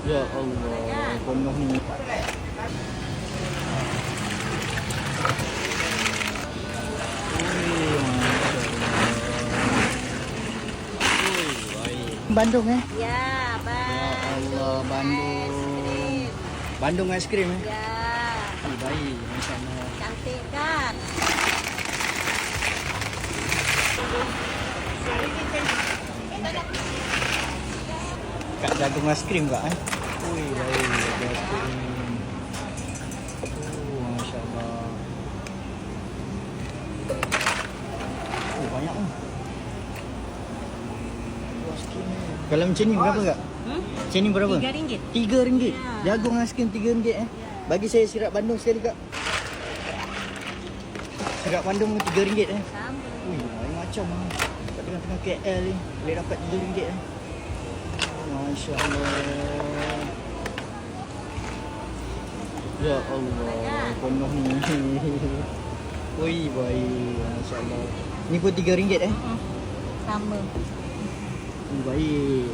Ya Allah, penuh ni. Bandung eh? Ya, Bang. Ya Allah, Bandung. Bandung ais krim eh? Ya, Baik, masya-Allah. cantik kan? Kak jagung ais krim kak eh? Ui, baik, ais krim. Masya-Allah. Banyak oh. Kalau macam ni berapa kak? Macam ni berapa? RM3. RM3. Ya. Jagung ais krim RM3 eh? Bagi saya sirap Bandung sekali kak. Sirap Bandung RM3 eh? Sama. Ui, lain macam ah. Kat tengah-tengah KL ni boleh dapat RM3 eh. Masya-Allah. Ya Allah, penuh ni. Ui, baik. Masya-Allah. Ni pun RM3 eh? Sama. Baik.